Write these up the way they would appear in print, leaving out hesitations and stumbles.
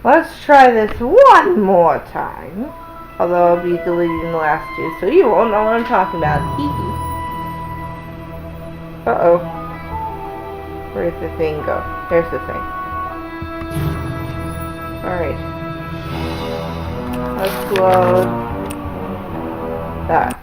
Let's try this one more time. Although I'll be deleting the last two, so you won't know what I'm talking about. Uh-oh. Where'd the thing go? There's the thing. Alright. Let's load that.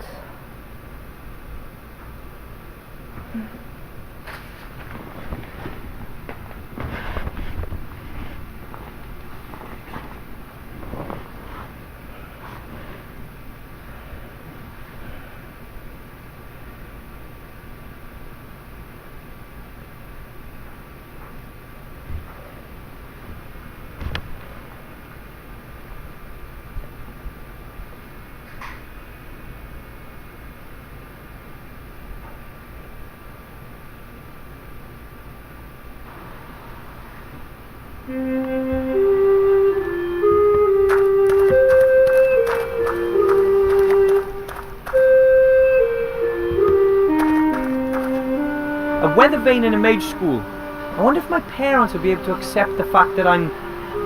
A weather vane in a mage school. I wonder if my parents would be able to accept the fact that I'm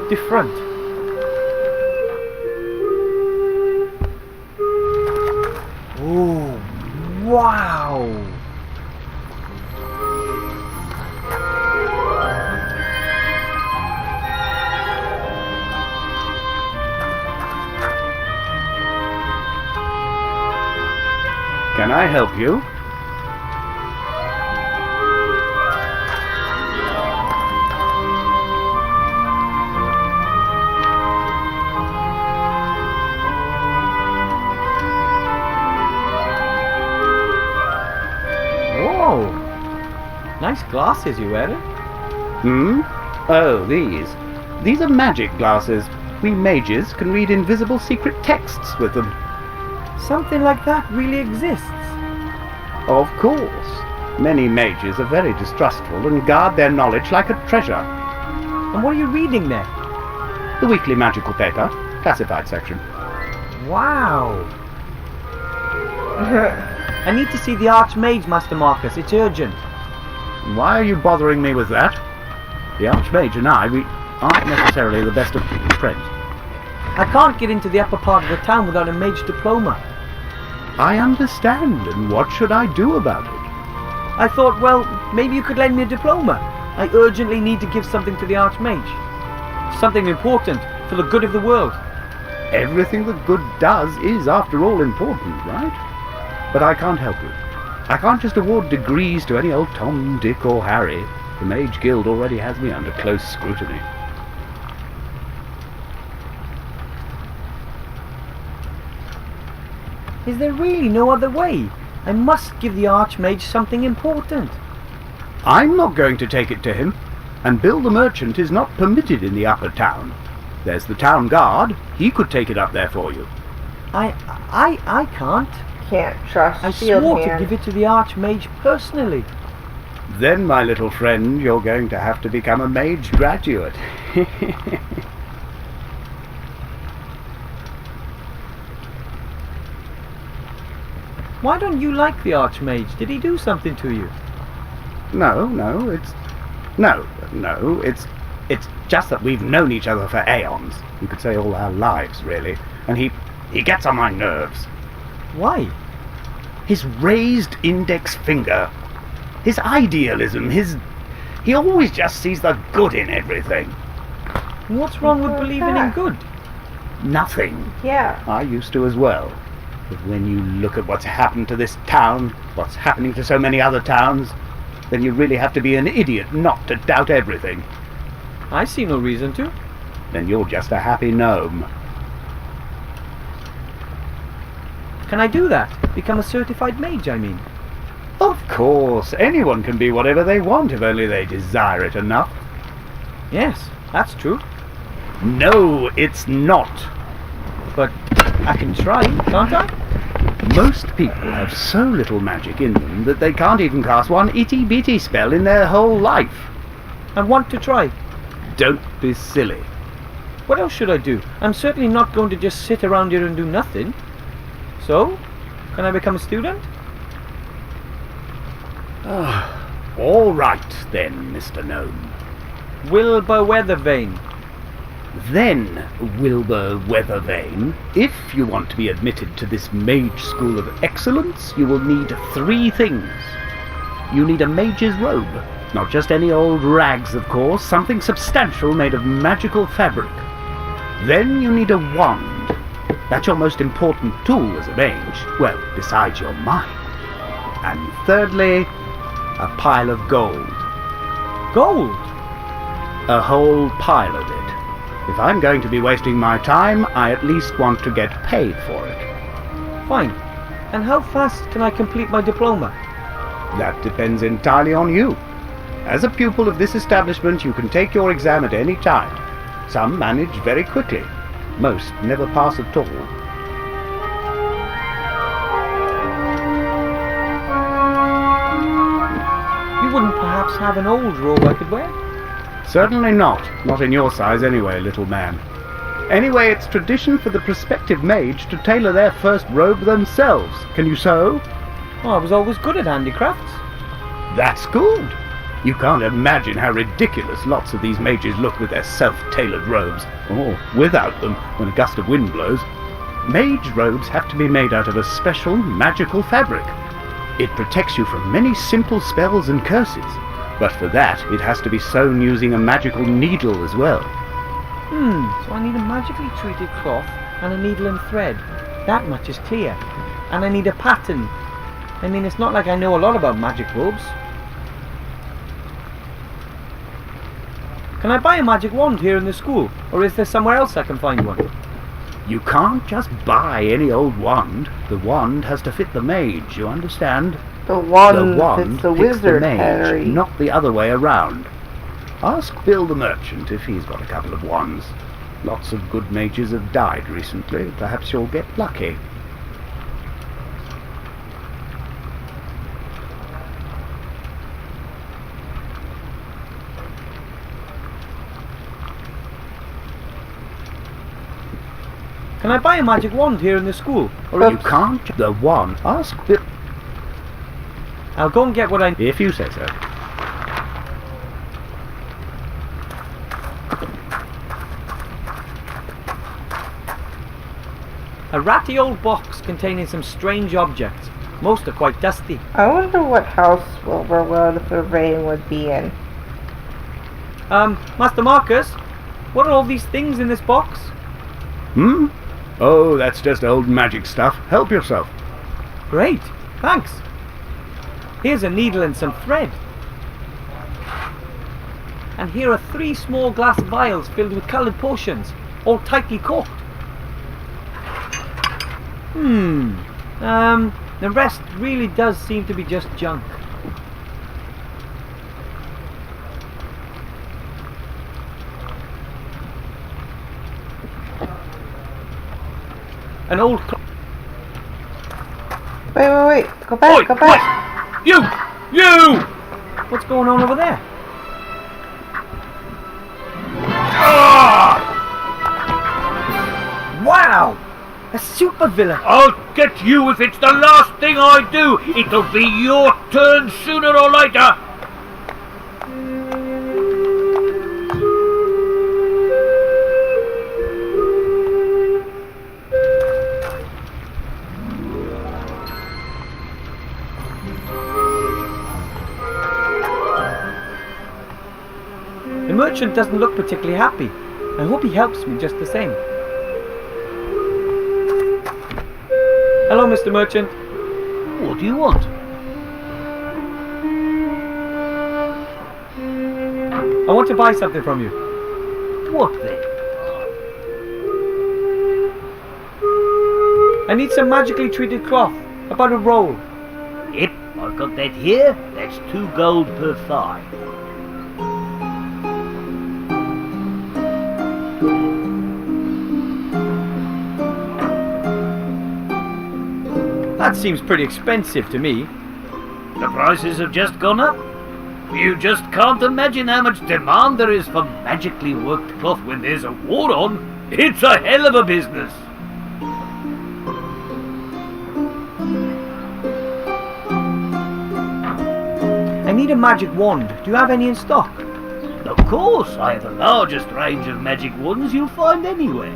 different. Oh, wow! Can I help you? Whoa! Nice glasses you wear. Oh, these. These are magic glasses. We mages can read invisible secret texts with them. Something like that really exists. Of course. Many mages are very distrustful and guard their knowledge like a treasure. And what are you reading there? The weekly magical paper, classified section. Wow! I need to see the Archmage, Master Marcus. It's urgent. Why are you bothering me with that? The Archmage and I, we aren't necessarily the best of friends. I can't get into the upper part of the town without a mage diploma. I understand, and what should I do about it? I thought, well, maybe you could lend me a diploma. I urgently need to give something to the Archmage. Something important for the good of the world. Everything that good does is, after all, important, right? But I can't help you. I can't just award degrees to any old Tom, Dick, or Harry. The Mage Guild already has me under close scrutiny. Is there really no other way? I must give the Archmage something important. I'm not going to take it to him, and Bill the Merchant is not permitted in the upper town. There's the town guard. He could take it up there for you. I can't. Can't trust I Shield swore Hand. to give it to the Archmage personally. Then, my little friend, you're going to have to become a mage graduate. Why don't you like the Archmage? Did he do something to you? No, it's just that we've known each other for aeons. You could say all our lives, really. And he gets on my nerves. Why? His raised index finger. His idealism, he always just sees the good in everything. What's wrong with believing in good? Nothing. Yeah. I used to as well. But when you look at what's happened to this town, what's happening to so many other towns, then you really have to be an idiot not to doubt everything. I see no reason to. Then you're just a happy gnome. Can I do that? Become a certified mage, I mean. Of course, anyone can be whatever they want if only they desire it enough. Yes, that's true. No, it's not. But I can try, can't I? Most people have so little magic in them that they can't even cast one itty-bitty spell in their whole life. I want to try. Don't be silly. What else should I do? I'm certainly not going to just sit around here and do nothing. So, can I become a student? All right then, Mr. Gnome. Weather vane. Then, Wilbur Weathervane, if you want to be admitted to this mage school of excellence, you will need 3 things. You need a mage's robe. Not just any old rags, of course, something substantial made of magical fabric. Then you need a wand. That's your most important tool as a mage, well, besides your mind. And thirdly, a pile of gold. Gold? A whole pile of it. If I'm going to be wasting my time, I at least want to get paid for it. Fine. And how fast can I complete my diploma? That depends entirely on you. As a pupil of this establishment, you can take your exam at any time. Some manage very quickly. Most never pass at all. You wouldn't perhaps have an old robe I could wear? Certainly not. Not in your size anyway, little man. Anyway, it's tradition for the prospective mage to tailor their first robe themselves. Can you sew? Oh, I was always good at handicrafts. That's good. You can't imagine how ridiculous lots of these mages look with their self-tailored robes, or without them when a gust of wind blows. Mage robes have to be made out of a special magical fabric. It protects you from many simple spells and curses, but for that it has to be sewn using a magical needle as well. So I need a magically treated cloth and a needle and thread. That much is clear. And I need a pattern. I mean, it's not like I know a lot about magic robes. Can I buy a magic wand here in the school, or is there somewhere else I can find one? You can't just buy any old wand. The wand has to fit the mage, you understand? The wand fits the wizard, mage, Harry. not the other way around. Ask Bill the merchant if he's got a couple of wands. Lots of good mages have died recently. Perhaps you'll get lucky. Can I buy a magic wand here in the school? Or You can't. The wand. Ask Bill. I'll go and get what I need. If you say so. A ratty old box containing some strange objects. Most are quite dusty. I wonder what house Wilbur Weathervane would be in. Master Marcus, what are all these things in this box? Oh, that's just old magic stuff. Help yourself. Great, thanks. Here's a needle and some thread. And here are 3 small glass vials filled with coloured potions, all tightly corked. The rest really does seem to be just junk. An old Wait. Go back, go back. You! What's going on over there? Wow! A supervillain! I'll get you if it's the last thing I do. It'll be your turn sooner or later. The merchant doesn't look particularly happy. I hope he helps me just the same. Hello, Mr. Merchant. What do you want? I want to buy something from you. What then? I need some magically treated cloth. About a roll. Yep, I've got that here. That's 2 gold per thigh. That seems pretty expensive to me. The prices have just gone up. You just can't imagine how much demand there is for magically worked cloth when there's a war on. It's a hell of a business. I need a magic wand. Do you have any in stock? Of course, I have the largest range of magic wands you'll find anywhere.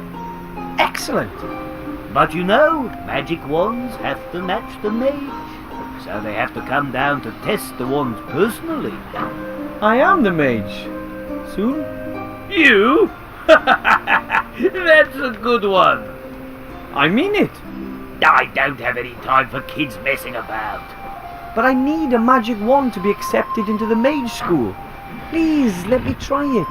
Excellent. But you know, magic wands have to match the mage. So they have to come down to test the wands personally. I am the mage. Soon? You? That's a good one. I mean it. I don't have any time for kids messing about. But I need a magic wand to be accepted into the mage school. Please, let me try it.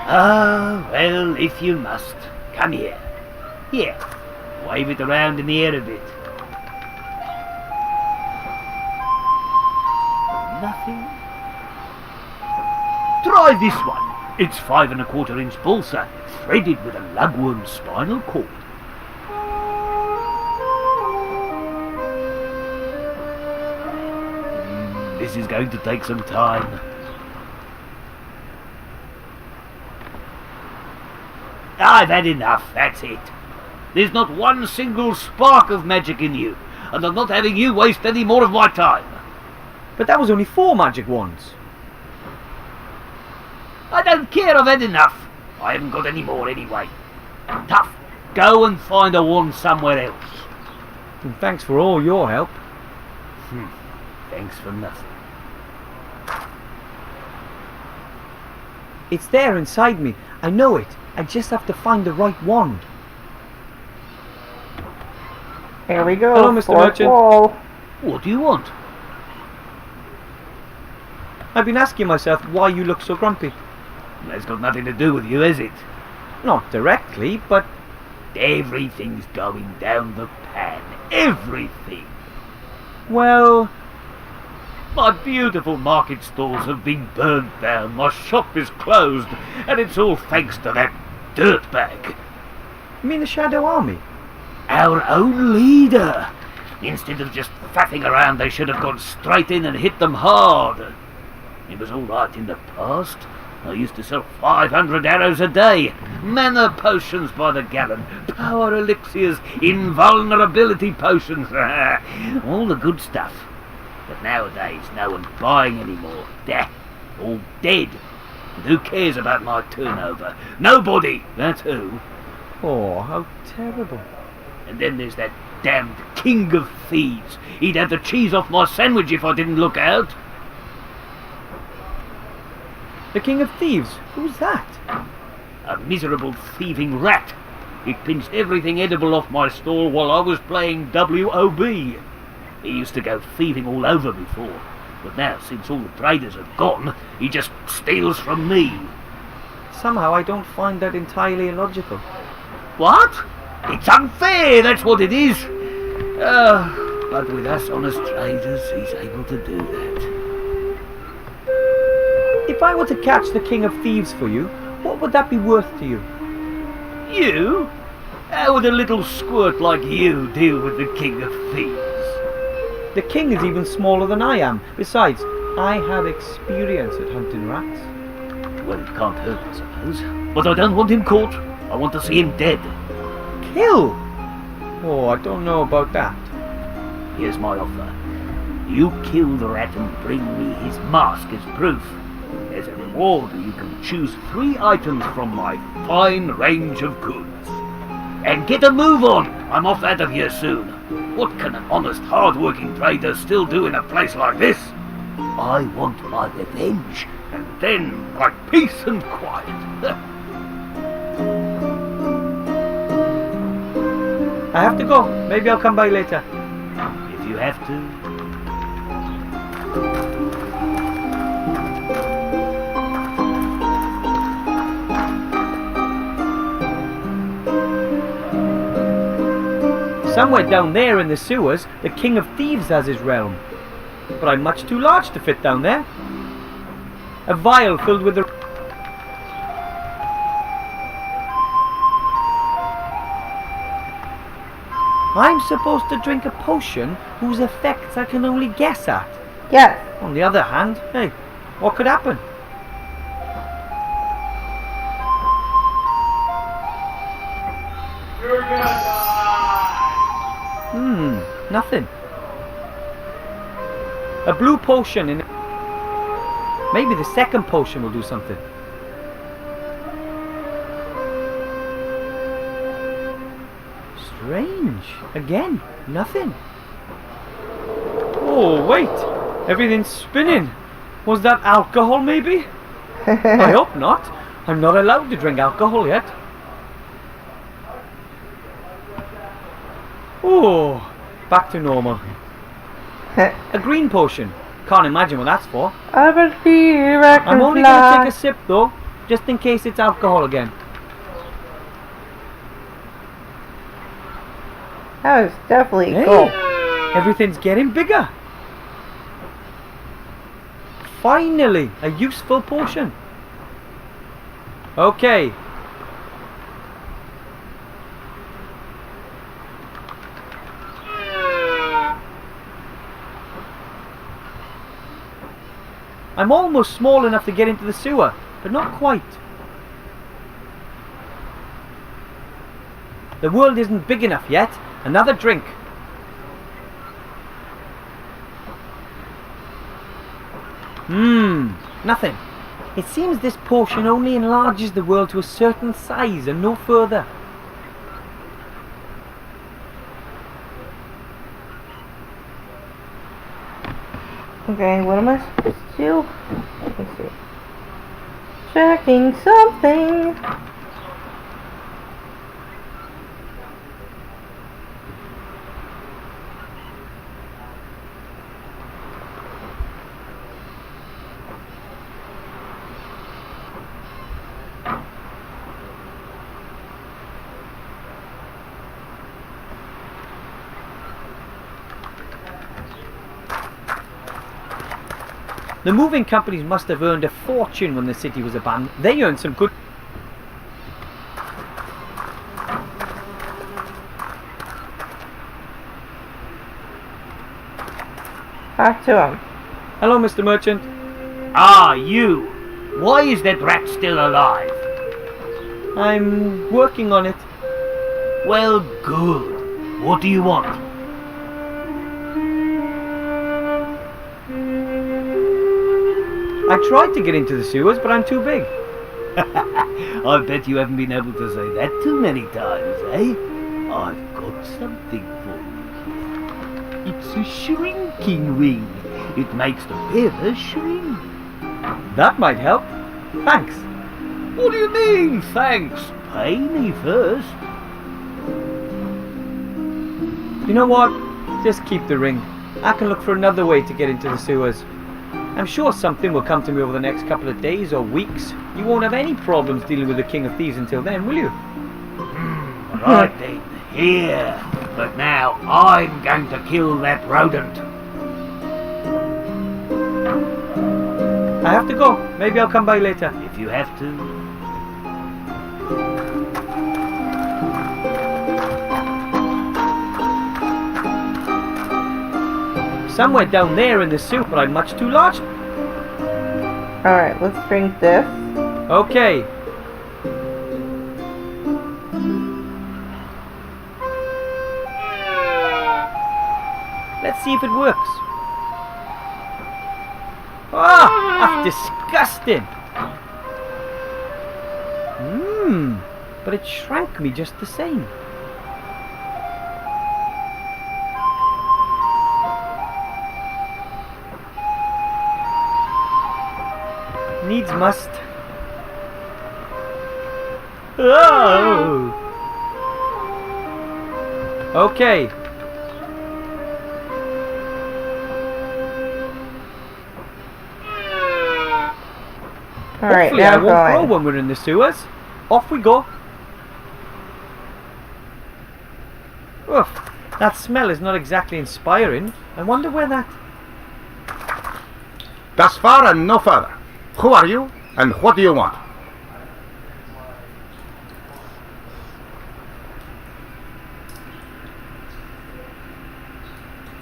Ah, well, if you must. Come here. Here. Wave it around in the air a bit. Nothing. Try this one. It's 5 1/4 inch balsa, threaded with a lugworm spinal cord. This is going to take some time. I've had enough, that's it. There's not one single spark of magic in you, and I'm not having you waste any more of my time. But that was only 4 magic wands. I don't care, I've had enough. I haven't got any more anyway. Tough. Go and find a wand somewhere else. And thanks for all your help. Thanks for nothing. It's there inside me. I know it. I just have to find the right wand. Here we go. Hello, Mr. Fourth Merchant. wall. What do you want? I've been asking myself why you look so grumpy. That's got nothing to do with you, has it? Not directly, but Everything's going down the pan. Everything. well, My beautiful market stalls have been burnt down, my shop is closed, and it's all thanks to that dirtbag. you mean the Shadow Army? Our own leader. Instead of just faffing around, they should have gone straight in and hit them hard. It was all right in the past. I used to sell 500 arrows a day, mana potions by the gallon, power elixirs, invulnerability potions, all the good stuff. But nowadays, no one's buying anymore. They're all dead. And who cares about my turnover? Nobody, that's who. Oh, how terrible. And then there's that damned king of thieves. He'd have the cheese off my sandwich if I didn't look out. The King of Thieves? Who's that? A miserable thieving rat. He pinched everything edible off my stall while I was playing WOB. He used to go thieving all over before, but now, since all the traders have gone, he just steals from me. Somehow I don't find that entirely illogical. What? It's unfair, that's what it is. But with us honest traders, he's able to do that. If I were to catch the King of Thieves for you, what would that be worth to you? You? How would a little squirt like you deal with the king of thieves? The king is even smaller than I am. Besides, I have experience at hunting rats. Well, it can't hurt, I suppose. But I don't want him caught. I want to see him dead. Kill? Oh, I don't know about that. Here's my offer. You kill the rat and bring me his mask as proof. As a reward, you can choose 3 items from my fine range of goods. And get a move on! I'm off out of here soon. What can an honest, hard-working trader still do in a place like this? I want my revenge, and then my peace and quiet. I have to go. Maybe I'll come by later. If you have to. Somewhere down there in the sewers, the King of Thieves has his realm. But I'm much too large to fit down there. A vial filled with the... I'm supposed to drink a potion whose effects I can only guess at. Yes. On the other hand, hey, what could happen? You're gonna die! Nothing. A blue potion in... Maybe the second potion will do something. Strange. Again, nothing. Oh, wait. Everything's spinning. Was that alcohol, maybe? I hope not. I'm not allowed to drink alcohol yet. Oh, back to normal. A green potion. Can't imagine what that's for. I believe I can I'm only fly. going to take a sip though, just in case it's alcohol again. That was definitely Hey, cool. everything's getting bigger. Finally, a useful potion. Okay. I'm almost small enough to get into the sewer, but not quite. The world isn't big enough yet. Another drink. Nothing. It seems this potion only enlarges the world to a certain size and no further. Okay, what am I supposed to do? Let me see. Checking something. The moving companies must have earned a fortune when the city was abandoned. They earned some good... Talk to him. Hello, Mr. Merchant. Ah, you. Why is that rat still alive? I'm working on it. Well, good. What do you want? I tried to get into the sewers, but I'm too big. I bet you haven't been able to say that too many times, eh? I've got something for you. It's a shrinking ring. It makes the river shrink. That might help. Thanks. What do you mean, thanks? Pay me first. You know what? Just keep the ring. I can look for another way to get into the sewers. I'm sure something will come to me over the next couple of days or weeks. You won't have any problems dealing with the King of Thieves until then, will you? Right then, here. But now I'm going to kill that rodent. I have to go. Maybe I'll come by later. If you have to. Somewhere down there in the sewer, but I'm much too large. Alright, let's drink this. Okay. Let's see if it works. Ah, that's disgusting. But it shrank me just the same. Needs must. Oh. Okay. Alright, Hopefully now I won't grow going. when we're in the sewers. Off we go. Oof, that smell is not exactly inspiring. I wonder where that... Thus far and no further. Who are you, and what do you want?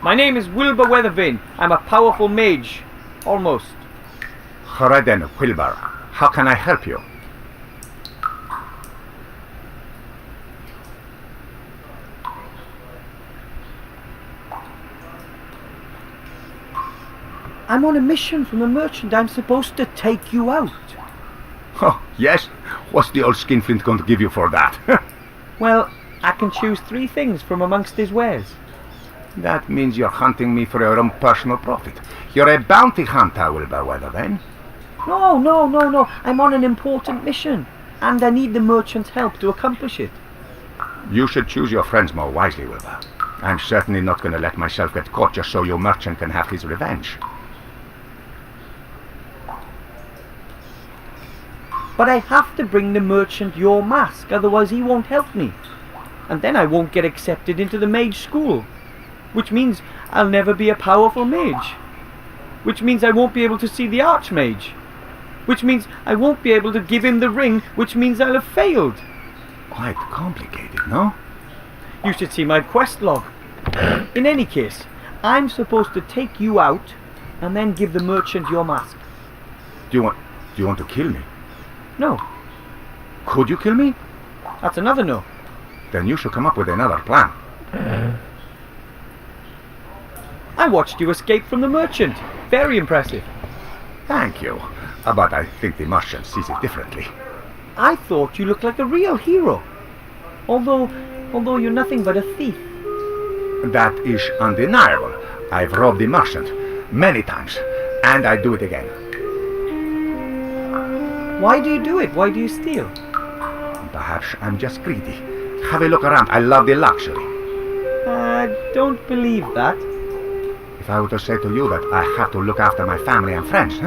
My name is Willbrush. I'm a powerful mage. Almost. Redden Wilbur, how can I help you? I'm on a mission from a merchant. I'm supposed to take you out. Oh, yes? What's the old skinflint going to give you for that? Well, I can choose 3 things from amongst his wares. That means you're hunting me for your own personal profit. You're a bounty hunter, Wilbur, then? No. I'm on an important mission, and I need the merchant's help to accomplish it. You should choose your friends more wisely, Wilbur. I'm certainly not going to let myself get caught just so your merchant can have his revenge. But I have to bring the merchant your mask, otherwise he won't help me. And then I won't get accepted into the mage school. Which means I'll never be a powerful mage. Which means I won't be able to see the archmage. Which means I won't be able to give him the ring, which means I'll have failed. Quite complicated, no? You should see my quest log. In any case, I'm supposed to take you out and then give the merchant your mask. Do you want to kill me? No, Could you kill me? that's another no. Then you should come up with another plan. I watched you escape from the merchant. Very impressive. Thank you. But I think the merchant sees it differently. I thought you looked like a real hero. Although you're nothing but a thief. That is undeniable. I've robbed the merchant many times, and I do it again. Why do you do it? Why do you steal? Perhaps I'm just greedy. Have a look around. I love the luxury. I don't believe that. If I were to say to you that I have to look after my family and friends,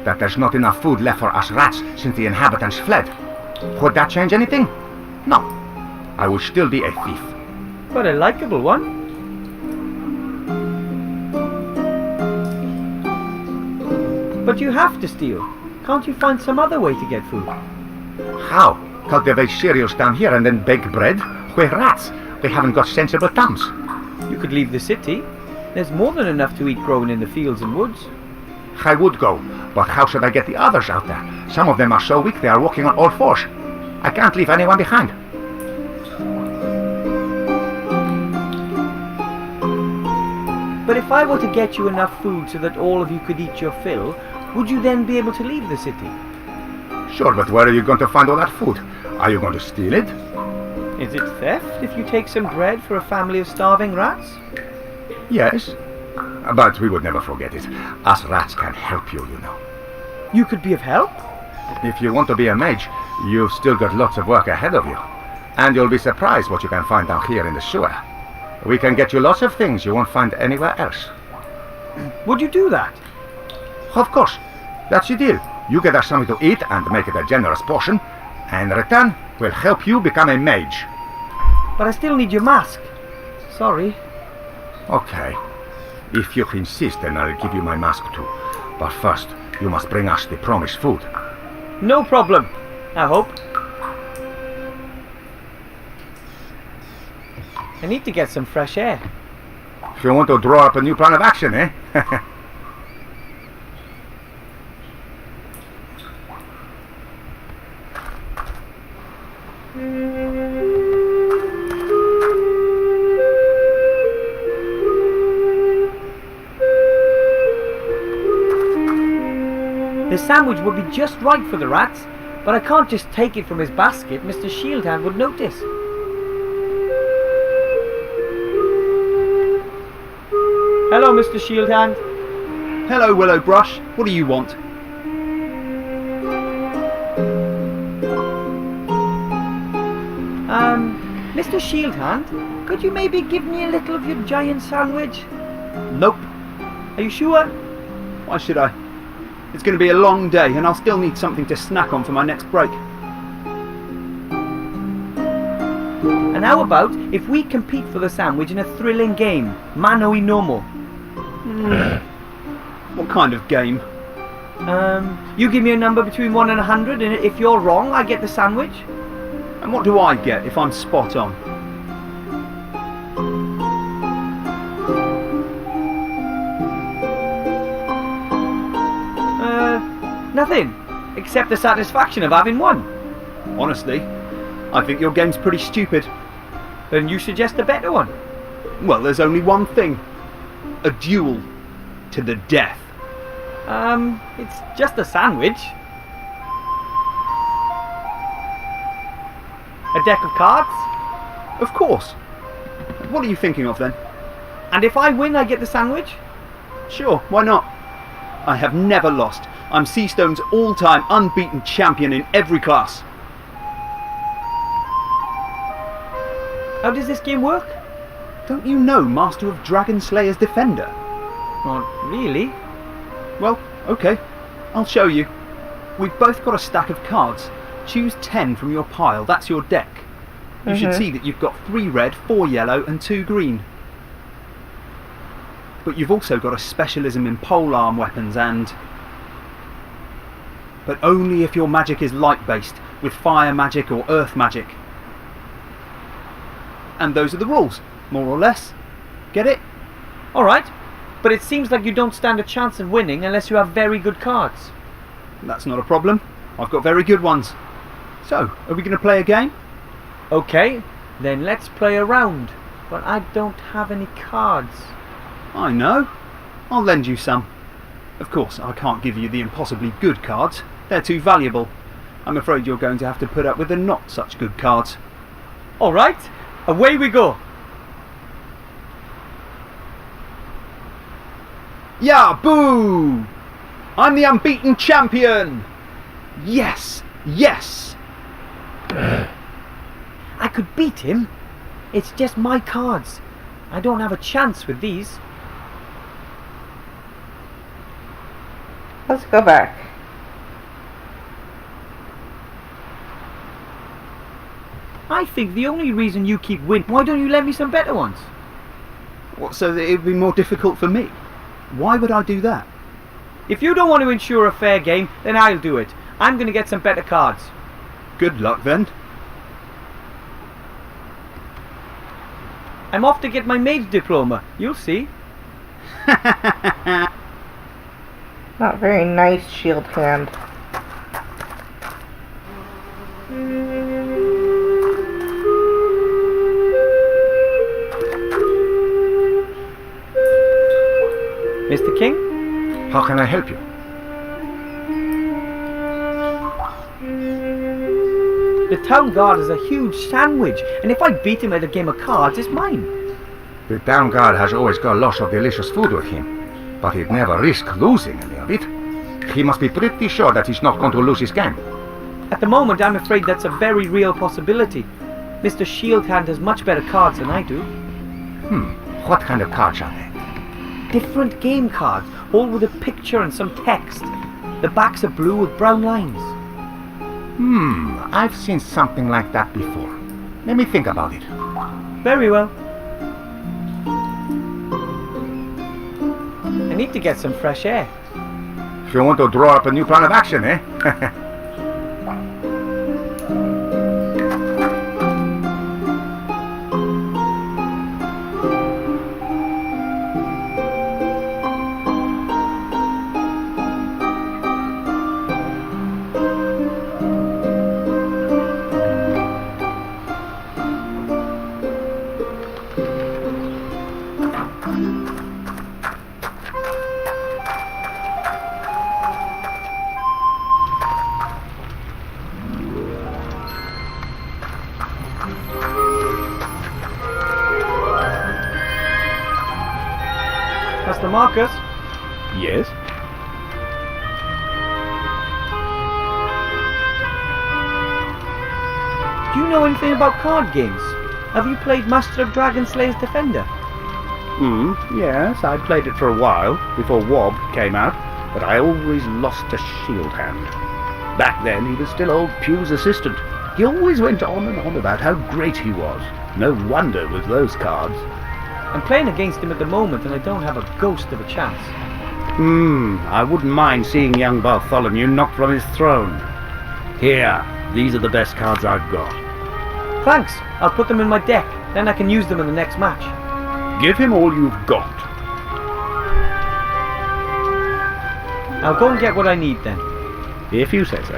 that there's not enough food left for us rats since the inhabitants fled, would that change anything? No. I would still be a thief. But a likable one. But you have to steal. Can't you find some other way to get food? How? Cultivate cereals down here and then bake bread? We're rats. They haven't got sensible thumbs. You could leave the city. There's more than enough to eat growing in the fields and woods. I would go, but how should I get the others out there? Some of them are so weak they are walking on all fours. I can't leave anyone behind. But if I were to get you enough food so that all of you could eat your fill, would you then be able to leave the city? Sure, but where are you going to find all that food? Are you going to steal it? Is it theft if you take some bread for a family of starving rats? Yes. But we would never forget it. Us rats can help you, you know. You could be of help? If you want to be a mage, you've still got lots of work ahead of you. And you'll be surprised what you can find down here in the sewer. We can get you lots of things you won't find anywhere else. Would you do that? Of course. That's the deal. You get us something to eat and make it a generous portion. And in return, we'll help you become a mage. But I still need your mask. Sorry. Okay. If you insist, then I'll give you my mask too. But first, you must bring us the promised food. No problem, I hope. I need to get some fresh air. If you want to draw up a new plan of action, eh? The sandwich would be just right for the rats, but I can't just take it from his basket. Mr. Shieldhand would notice. Hello, Mr. Shieldhand. Hello, Willowbrush. What do you want? Mr. Shieldhand, could you maybe give me a little of your giant sandwich? Nope. Are you sure? Why should I? It's going to be a long day, and I'll still need something to snack on for my next break. And how about if we compete for the sandwich in a thrilling game, Mano y Nomo? What kind of game? You give me a number between 1 and 100, and if you're wrong, I get the sandwich. And what do I get if I'm spot on? Nothing, except the satisfaction of having won. Honestly, I think your game's pretty stupid. Then you suggest a better one. Well, there's only one thing. A duel to the death. It's just a sandwich. A deck of cards? Of course. What are you thinking of then? And if I win, I get the sandwich? Sure, why not? I have never lost. I'm Seastone's all-time unbeaten champion in every class. How does this game work? Don't you know Master of Dragon Slayer's Defender? Not really. Well, okay. I'll show you. We've both got a stack of cards. Choose 10 from your pile. That's your deck. You should see that you've got 3 red, 4 yellow and 2 green. But you've also got a specialism in polearm weapons and... But only if your magic is light-based, with fire magic or earth magic. And those are the rules, more or less. Get it? Alright, but it seems like you don't stand a chance of winning unless you have very good cards. That's not a problem. I've got very good ones. So, are we going to play a game? Okay, then let's play a round. But I don't have any cards. I know. I'll lend you some. Of course, I can't give you the impossibly good cards. They're too valuable. I'm afraid you're going to have to put up with the not such good cards. Alright, away we go. Yeah, boo! I'm the unbeaten champion! Yes, yes! I could beat him. It's just my cards. I don't have a chance with these. Let's go back. I think the only reason you keep winning... Why don't you lend me some better ones? What, so that it would be more difficult for me? Why would I do that? If you don't want to ensure a fair game, then I'll do it. I'm going to get some better cards. Good luck then. I'm off to get my maid's diploma. You'll see. Not very nice, shield hand. Mr. King? How can I help you? The town guard is a huge sandwich, and if I beat him at a game of cards, it's mine. The town guard has always got lots of delicious food with him, but he'd never risk losing any of it. He must be pretty sure that he's not going to lose his game. At the moment, I'm afraid that's a very real possibility. Mr. Shieldhand has much better cards than I do. What kind of cards are they? Different game cards, all with a picture and some text. The backs are blue with brown lines. I've seen something like that before. Let me think about it. Very well. I need to get some fresh air. If you want to draw up a new plan of action, eh? Master Marcus? Yes? Do you know anything about card games? Have you played Master of Dragon Slayer's Defender? Yes, I played it for a while, before Wob came out, but I always lost to Shield Hand. Back then, he was still old Pew's assistant. He always went on and on about how great he was. No wonder with those cards. I'm playing against him at the moment and I don't have a ghost of a chance. I wouldn't mind seeing young Bartholomew knocked from his throne. Here, these are the best cards I've got. Thanks, I'll put them in my deck, then I can use them in the next match. Give him all you've got. I'll go and get what I need then. If you say so.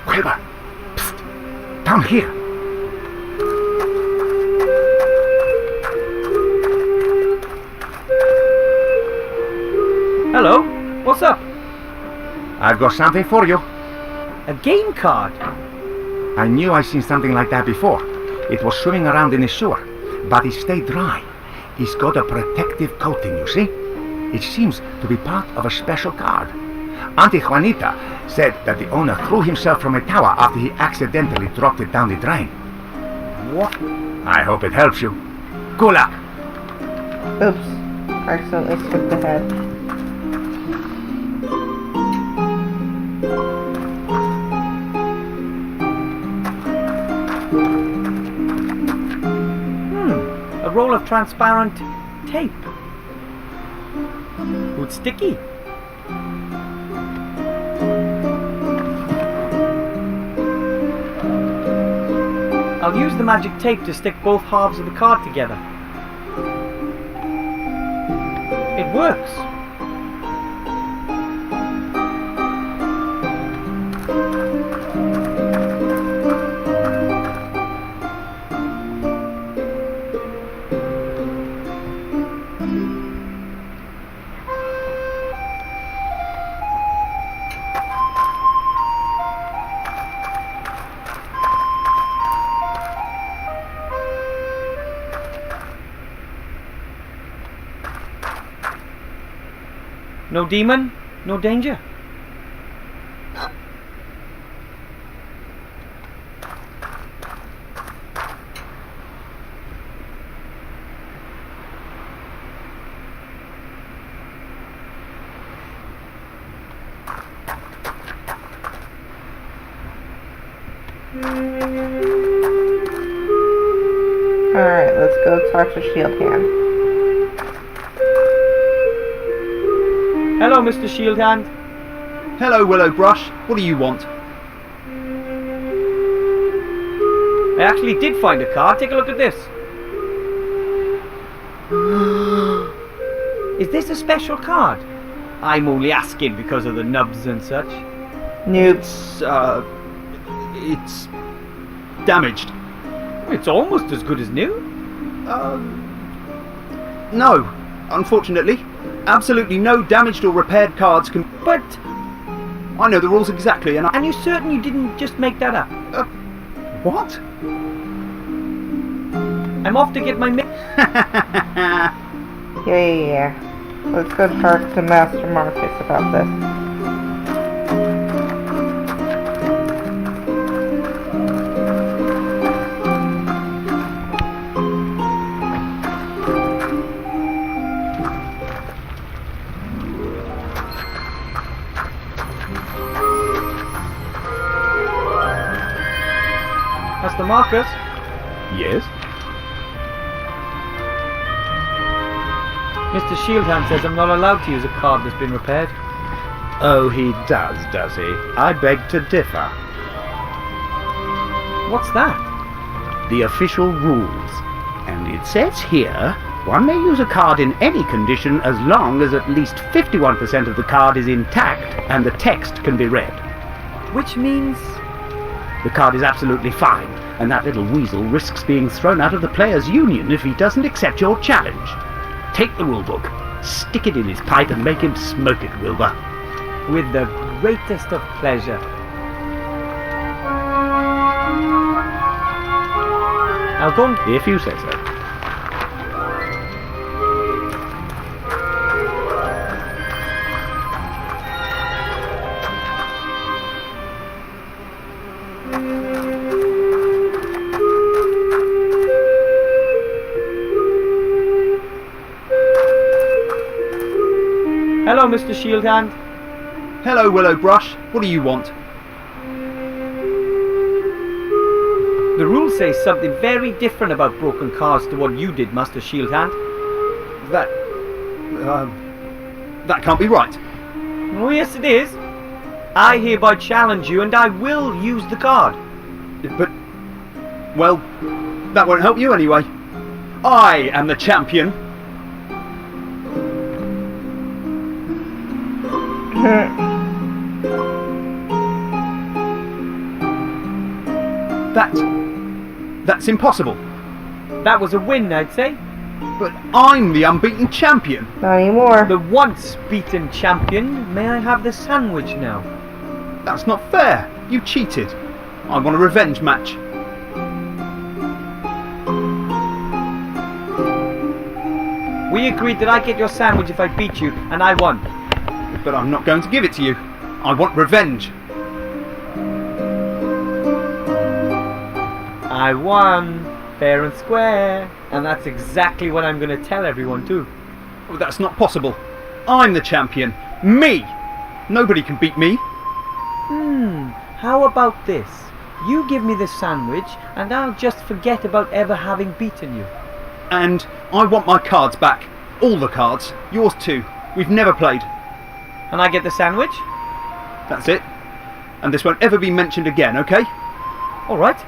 Wilbur! Psst! Down here! I've got something for you. A game card? I knew I'd seen something like that before. It was swimming around in the sewer, but it stayed dry. It's got a protective coating, you see? It seems to be part of a special card. Auntie Juanita said that the owner threw himself from a tower after he accidentally dropped it down the drain. What? I hope it helps you. Good luck. Oops. Accidentally skipped ahead. A roll of transparent tape. It's sticky. I'll use the magic tape to stick both halves of the card together. It works. No demon, no danger. Alright, let's go talk to Shield Hand. Hello, Mr. Shield Hand. Hello, Willowbrush. What do you want? I actually did find a card. Take a look at this. Is this a special card? I'm only asking because of the nubs and such. Nope. It's damaged. It's almost as good as new. No, unfortunately. Absolutely no damaged or repaired cards can... But, I know the rules exactly, and and you're certain you didn't just make that up? What? I'm off to get my Yeah. Let's go talk to Master Marcus about this. Master Marcus? Yes? Mr. Shieldhand says I'm not allowed to use a card that's been repaired. Oh, he does he? I beg to differ. What's that? The official rules. And it says here, one may use a card in any condition as long as at least 51% of the card is intact and the text can be read. Which means... The card is absolutely fine, and that little weasel risks being thrown out of the Players' Union if he doesn't accept your challenge. Take the rulebook, stick it in his pipe and make him smoke it, Wilbur. with the greatest of pleasure. Now go on. If you say so. Hello, Mr. Shieldhand. Hello, Willowbrush. What do you want? The rules say something very different about broken cars to what you did, Master Shieldhand. That can't be right. Oh, yes, it is. I hereby challenge you, and I will use the card. But, well, that won't help you anyway. I am the champion. That's impossible. That was a win, I'd say. But I'm the unbeaten champion. Not anymore. The once beaten champion. May I have the sandwich now? That's not fair. You cheated. I want a revenge match. We agreed that I get your sandwich if I beat you, and I won. But I'm not going to give it to you. I want revenge. I won, fair and square, and that's exactly what I'm going to tell everyone too. Well, that's not possible. I'm the champion. Me! Nobody can beat me. How about this? You give me the sandwich, and I'll just forget about ever having beaten you. And I want my cards back. All the cards. Yours too. We've never played. And I get the sandwich? That's it. And this won't ever be mentioned again, okay? All right.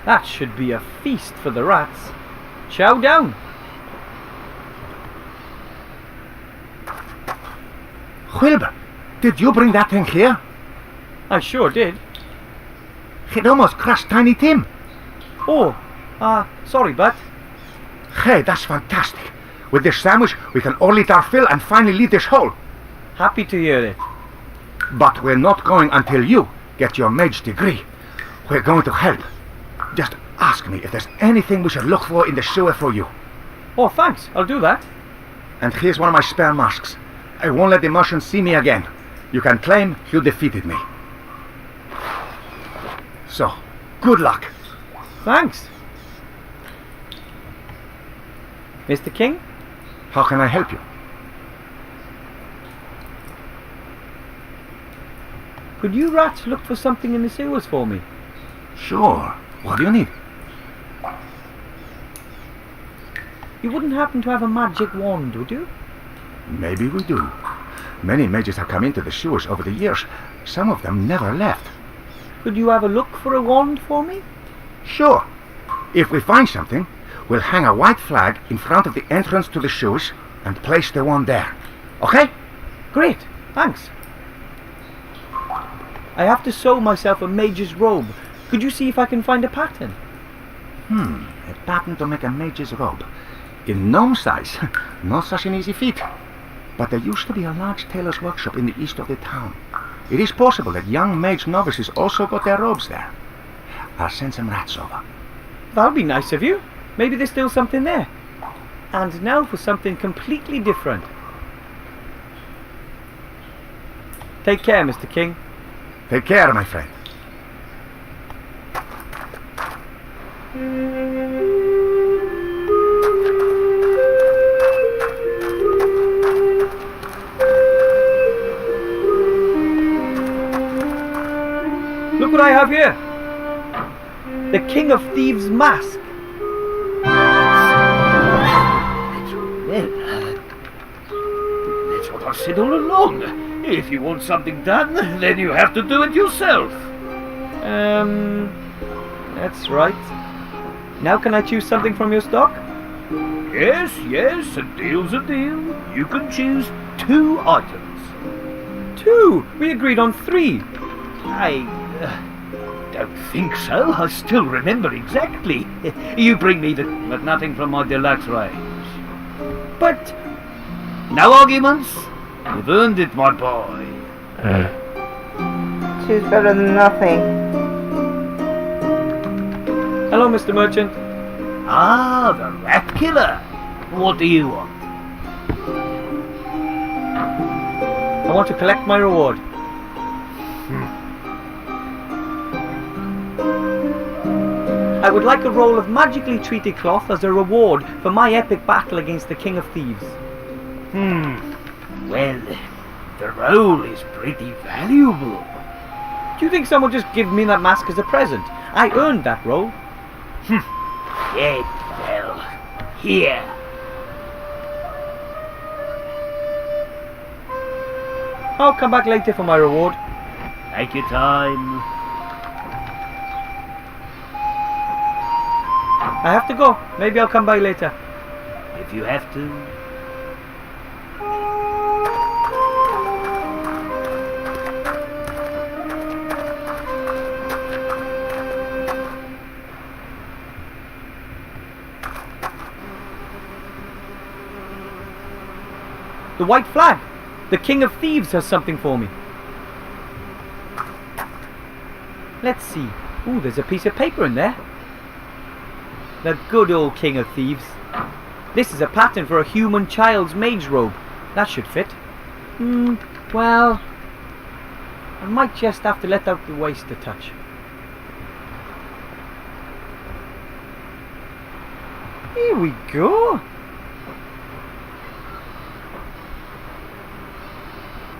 That should be a feast for the rats. Chow down. Wilbur, did you bring that thing here? I sure did. It almost crushed Tiny Tim. Oh, sorry, Bud. Hey, that's fantastic. With this sandwich, we can all eat our fill and finally leave this hole. Happy to hear it. But we're not going until you get your mage degree. We're going to help. Just ask me if there's anything we should look for in the sewer for you. Oh, thanks. I'll do that. And here's one of my spare masks. I won't let the Martians see me again. You can claim you defeated me. So, good luck. Thanks. Mr. King? How can I help you? Could you rats look for something in the sewers for me? Sure. What do you need? You wouldn't happen to have a magic wand, would you? Maybe we do. Many mages have come into the sewers over the years. Some of them never left. Could you have a look for a wand for me? Sure. If we find something, we'll hang a white flag in front of the entrance to the sewers and place the wand there. Okay? Great, thanks. I have to sew myself a mage's robe. Could you see if I can find a pattern? A pattern to make a mage's robe. In gnome size, not such an easy feat. But there used to be a large tailor's workshop in the east of the town. It is possible that young mage novices also got their robes there. I'll send some rats over. That'll be nice of you. Maybe there's still something there. And now for something completely different. Take care, Mr. King. Take care, my friend. Look what I have here. The King of Thieves' mask. That's what I've said all along. If you want something done, then you have to do it yourself. That's right. Now can I choose something from your stock? Yes, a deal's a deal. You can choose 2 items. 2. We agreed on 3. I don't think so. I still remember exactly. You bring me but nothing from my deluxe range. But No arguments. You've earned it, my boy. Two's better than nothing. hello, Mr. Merchant. Ah, the rat killer. What do you want? I want to collect my reward. I would like a roll of magically treated cloth as a reward for my epic battle against the King of Thieves. Well, the roll is pretty valuable. Do you think someone just give me that mask as a present? I earned that roll. Yeah, well, here. I'll come back later for my reward. Take your time. I have to go. Maybe I'll come by later. If you have to. The white flag. The King of Thieves has something for me. Let's see. Ooh, there's a piece of paper in there. The good old King of Thieves. This is a pattern for a human child's mage robe. That should fit. Well, I might just have to let out the waist a touch. Here we go.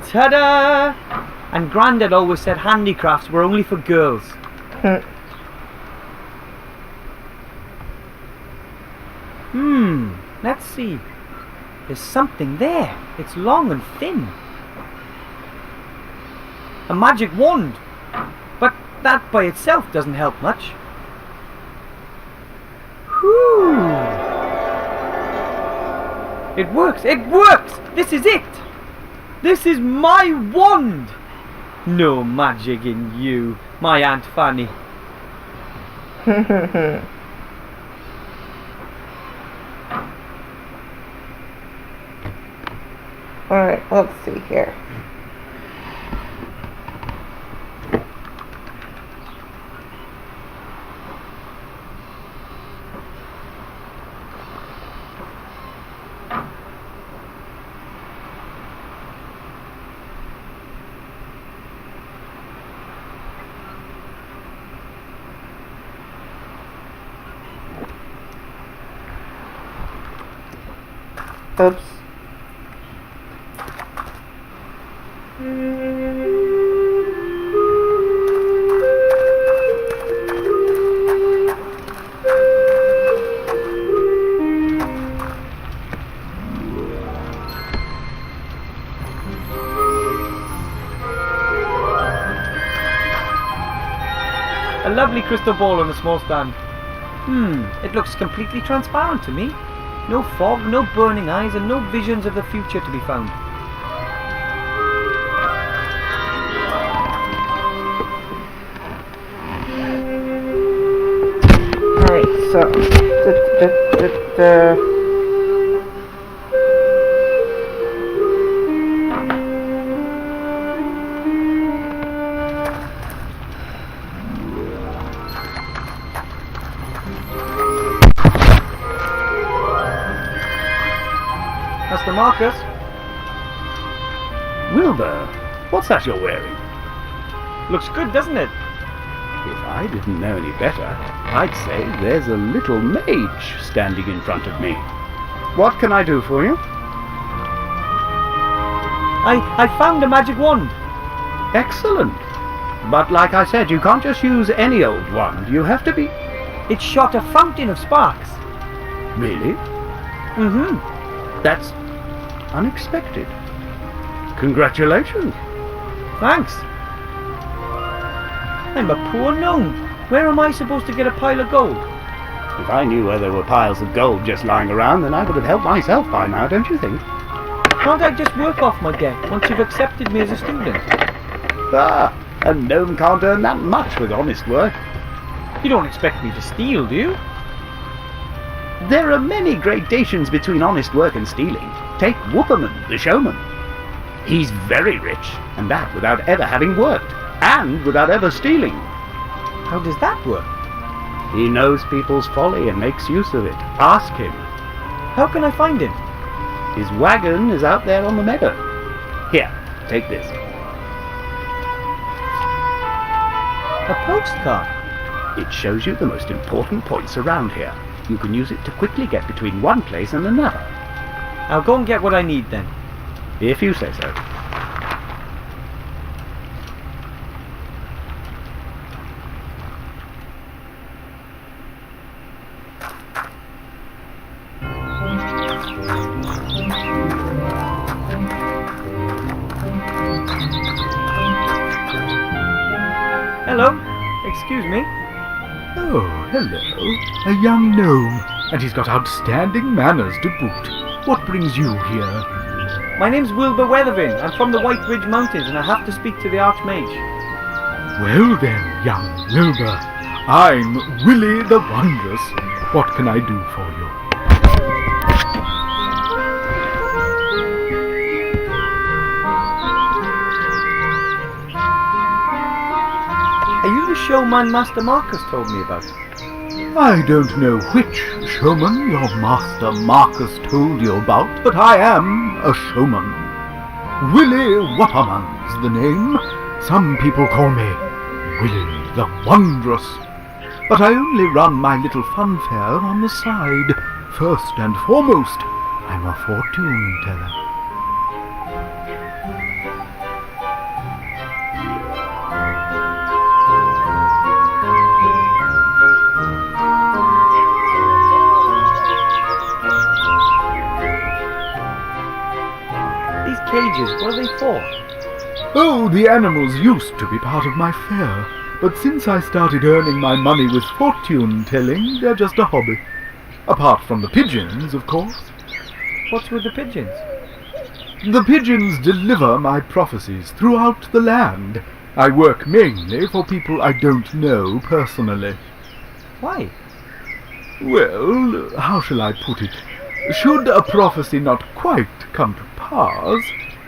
Ta-da! And Grandad always said handicrafts were only for girls. Let's see. There's something there. It's long and thin. A magic wand. But that by itself doesn't help much. Whew. It works! It works! This is it! This is my wand! No magic in you, my Aunt Fanny. Alright, let's see here. Oops. A lovely crystal ball on a small stand. It looks completely transparent to me. No fog, no burning eyes, and no visions of the future to be found. Alright, so... That's the Marcus. Wilbur, what's that you're wearing? Looks good, doesn't it? If I didn't know any better, I'd say there's a little mage standing in front of me. What can I do for you? I found a magic wand. Excellent. But like I said, you can't just use any old wand. You have to be... It shot a fountain of sparks. Really? That's unexpected. Congratulations. Thanks. I'm a poor gnome. Where am I supposed to get a pile of gold? If I knew where there were piles of gold just lying around, then I would have helped myself by now, don't you think? Can't I just work off my debt once you've accepted me as a student? Ah, a gnome can't earn that much with honest work. You don't expect me to steal, do you? There are many gradations between honest work and stealing. Take Whooperman, the showman. He's very rich, and that without ever having worked, and without ever stealing. How does that work? He knows people's folly and makes use of it. Ask him. How can I find him? His wagon is out there on the meadow. Here, take this. A postcard. It shows you the most important points around here. You can use it to quickly get between one place and another. I'll go and get what I need then. If you say so. Hello. Excuse me. Oh, hello. A young gnome. And he's got outstanding manners to boot. What brings you here? My name's Wilbur Weathervane. I'm from the White Ridge Mountains and I have to speak to the Archmage. Well then, young Wilbur, I'm Willie the Wondrous. What can I do for you? Are you the showman Master Marcus told me about? I don't know which showman your master Marcus told you about, but I am a showman. Willie Whopperman's the name. Some people call me Willie the Wondrous. But I only run my little fun fair on the side. First and foremost, I'm a fortune teller. These cages, what are they for? Oh, the animals used to be part of my fair, but since I started earning my money with fortune telling, they're just a hobby. Apart from the pigeons, of course. What's with the pigeons? The pigeons deliver my prophecies throughout the land. I work mainly for people I don't know personally. Why? Well, how shall I put it? Should a prophecy not quite come to pass,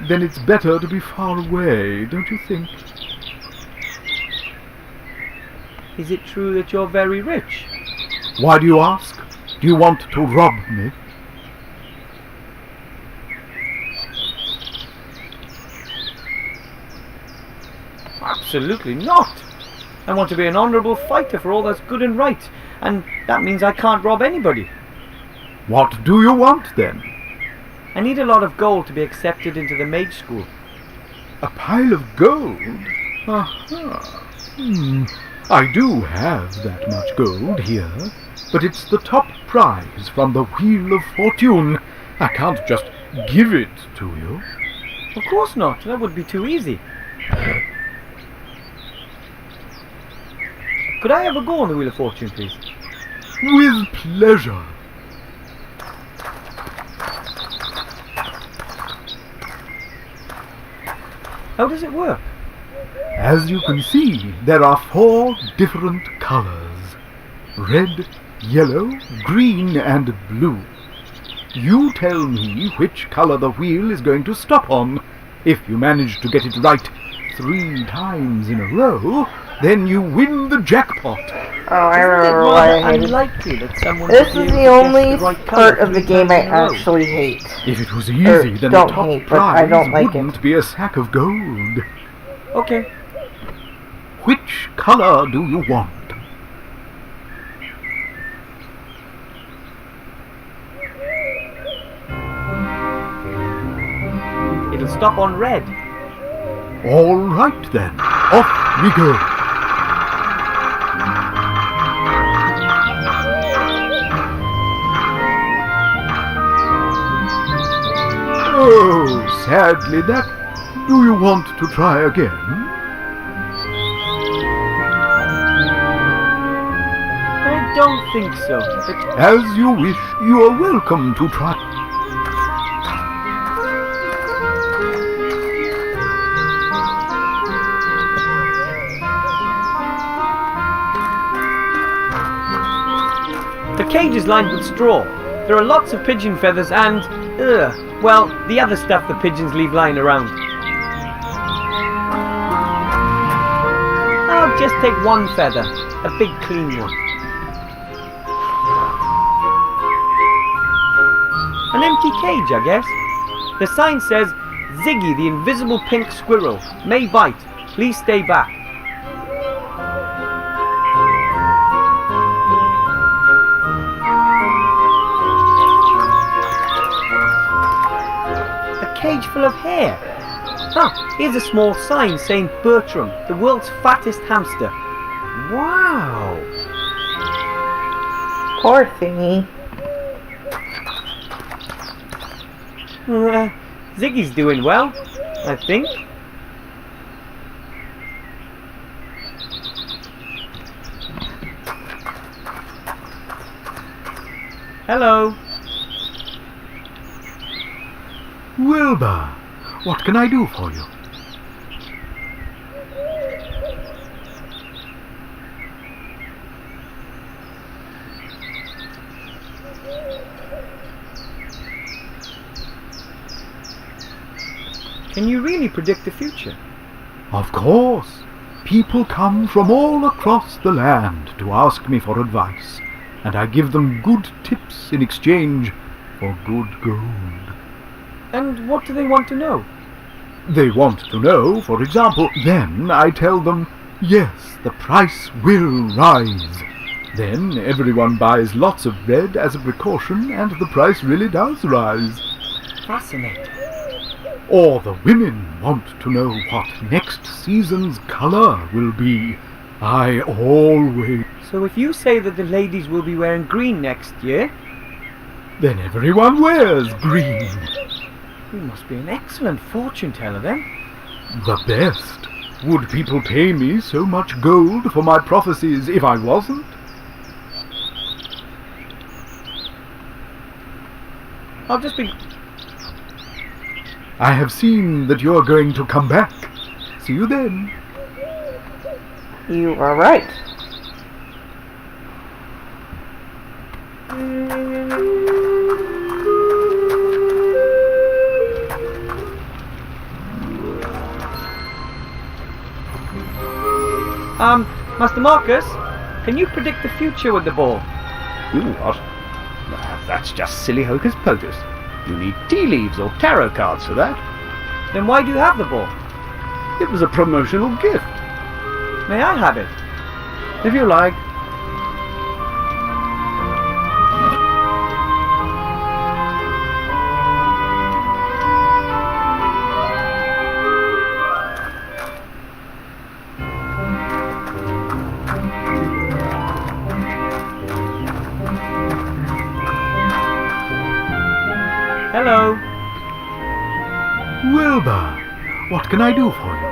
then it's better to be far away, don't you think? Is it true that you're very rich? Why do you ask? Do you want to rob me? Absolutely not. I want to be an honourable fighter for all that's good and right, and that means I can't rob anybody. What do you want, then? I need a lot of gold to be accepted into the mage school. A pile of gold? Aha. I do have that much gold here, but it's the top prize from the Wheel of Fortune. I can't just give it to you. Of course not. That would be too easy. Could I have a go on the Wheel of Fortune, please? With pleasure. How does it work? As you can see, there are 4 different colors. Red, yellow, green, and blue. You tell me which color the wheel is going to stop on. If you manage to get it right 3 times in a row, then you win the jackpot. Oh, I Isn't it remember why rather I hated it. unlikely that someone This would be is able the to only guess the right part colour of the 3 game I times in a row? actually hate. If it was easy, then the don't top hate, but I prize don't like it. wouldn't be a sack of gold. Okay. Which color do you want? It'll stop on red. All right then, off we go. Oh, sadly that. Do you want to try again? I don't think so. But As you wish, you are welcome to try. the cage is lined with straw. There are lots of pigeon feathers and, well, the other stuff the pigeons leave lying around. I'll just take one feather, a big clean one. An empty cage, I guess. The sign says, Ziggy the invisible pink squirrel may bite. Please stay back. A cage full of hair. Ah, here's a small sign saying Bertram, the world's fattest hamster. Wow. Poor thingy. Ziggy's doing well, I think. Hello. Wilbur, what can I do for you? Can you really predict the future? Of course. People come from all across the land to ask me for advice, and I give them good tips in exchange for good gold. And what do they want to know? They want to know, for example, then I tell them, yes, the price will rise. Then everyone buys lots of bread as a precaution, and the price really does rise. Fascinating. Or the women want to know what next season's colour will be. I always... So if you say that the ladies will be wearing green next year, Then everyone wears green. you must be an excellent fortune teller then. The best. Would people pay me so much gold for my prophecies if I wasn't? I'll just be... I have seen that you're going to come back. See you then. You are right. Master Marcus, can you predict the future with the ball? You what? That's just silly hocus pocus. You need tea leaves or tarot cards for that. Then why do you have the ball? It was a promotional gift. May I have it? If you like. Hello. Wilbur, what can I do for you?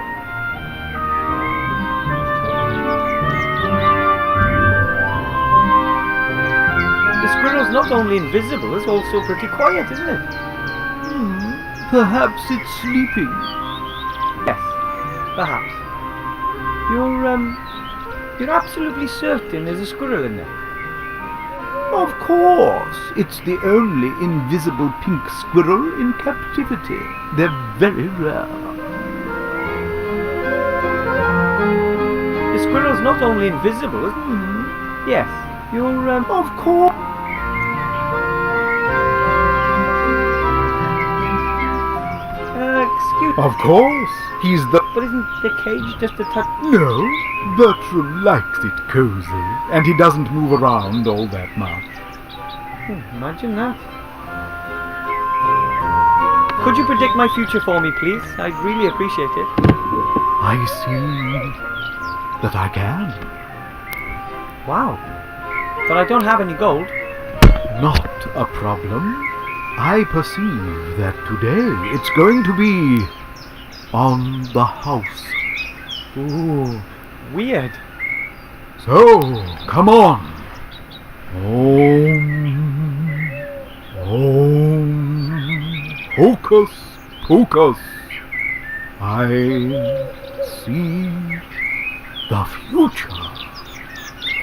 The squirrel's not only invisible, it's also pretty quiet, isn't it? Perhaps it's sleeping. Yes, perhaps. You're absolutely certain there's a squirrel in there? Of course. It's the only invisible pink squirrel in captivity. They're very rare. The squirrel's not only invisible, yes, Of course. excuse me, Of course. He's the... but isn't the cage just a touch... No, Bertram likes it cozy, and he doesn't move around all that much. Imagine that. Could you predict my future for me, please? I'd really appreciate it. I see that I can. Wow. But I don't have any gold. Not a problem. I perceive that today it's going to be on the house. Ooh, weird. So, come on. Om, hocus pocus. I see the future.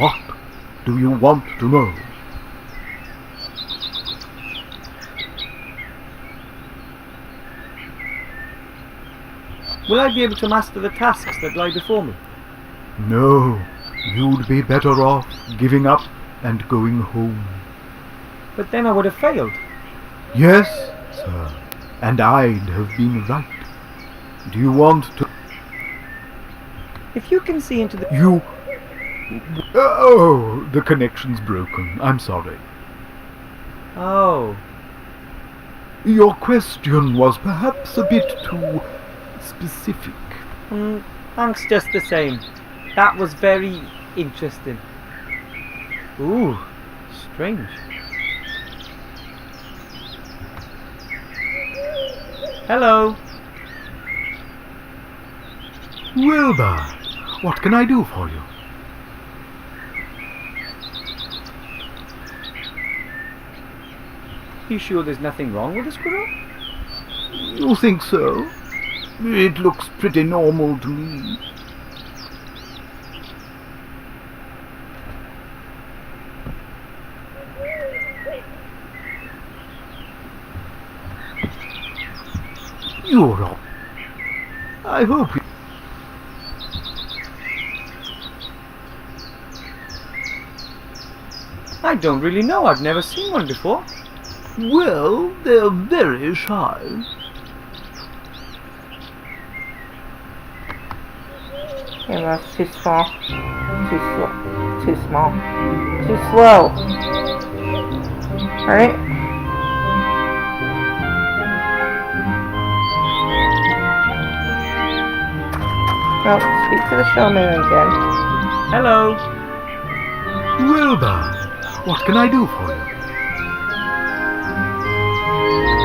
What do you want to know? Will I be able to master the tasks that lie before me? No, you'd be better off giving up and going home. But then I would have failed. Yes, sir, and I'd have been right. Do you want to... If you can see into the... You... Oh, the connection's broken. I'm sorry. Oh. Your question was perhaps a bit too specific. Thanks just the same. That was very interesting. Ooh, strange. Hello. Wilbur, what can I do for you? You sure there's nothing wrong with the squirrel? You think so? It looks pretty normal to me. You're all. I hope you... I don't really know. I've never seen one before. Well, they're very shy. Yeah, that's too small. Too slow. Too small. Too slow. Alright? Well, speak to the showman again. Hello. Wilbur, what can I do for you?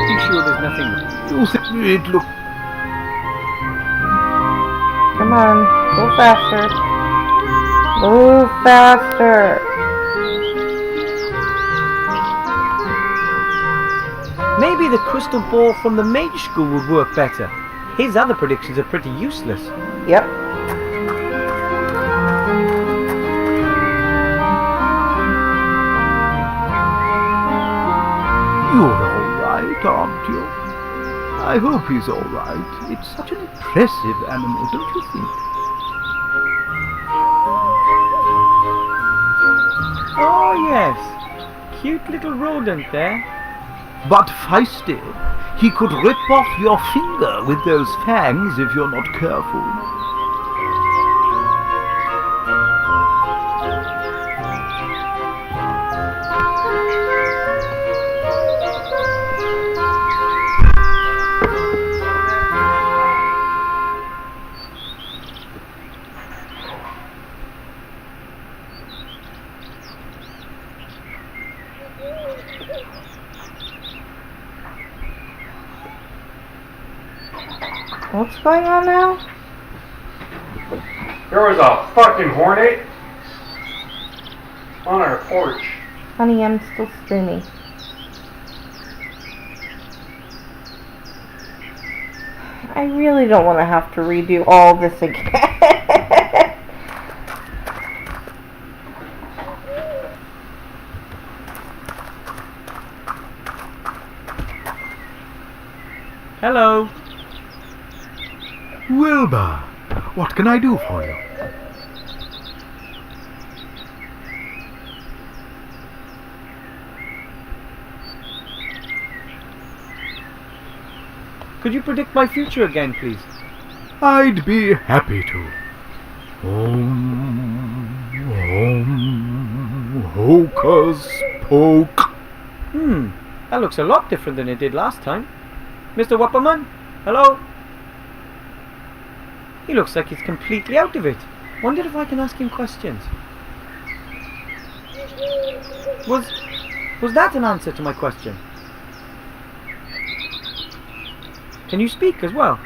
You sure there's nothing wrong? You think it looks... Come on, go faster. Move faster. Maybe the crystal ball from the mage school would work better. His other predictions are pretty useless. Yep. You're all right, aren't you? I hope he's all right. It's such an impressive animal, don't you think? Oh yes, cute little rodent there. But feisty. He could rip off your finger with those fangs if you're not careful. What's going on now? There was a fucking hornet on our porch. Honey, I'm still spinning. I really don't want to have to redo all this again. Hello. Wilbur, what can I do for you? Could you predict my future again, please? I'd be happy to. Hocus poke. That looks a lot different than it did last time. Mr. Wapperman? Hello? He looks like he's completely out of it. Wondered if I can ask him questions. Was that an answer to my question? Can you speak as well?